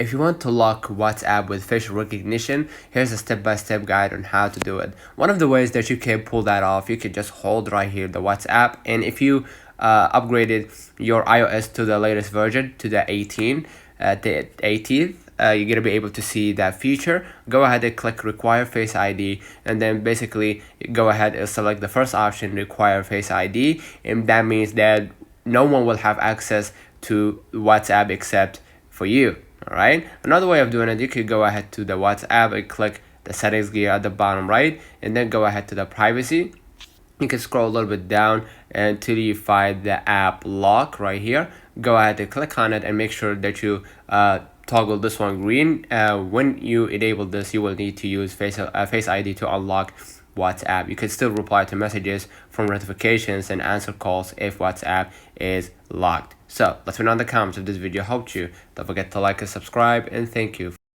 If you want to lock WhatsApp with facial recognition, here's a step-by-step guide on how to do it. One of the ways that you can pull that off, you can just hold right here the WhatsApp, and if you upgraded your iOS to the latest version, to the 18th, you're gonna be able to see that feature. Go ahead and click require face ID, and then basically go ahead and select the first option, require face ID, and that means that no one will have access to WhatsApp except for you. All right, another way of doing it, you could go ahead to the WhatsApp and click the settings gear at the bottom right, and then go ahead to the privacy. You can scroll a little bit down until you find the app lock right here. Go ahead and click on it and make sure that you toggle this one green. When you enable this, you will need to use face ID to unlock WhatsApp. You can still reply to messages from notifications and answer calls if WhatsApp is locked. So let me know in the comments if this video helped you. Don't forget to like and subscribe, and thank you.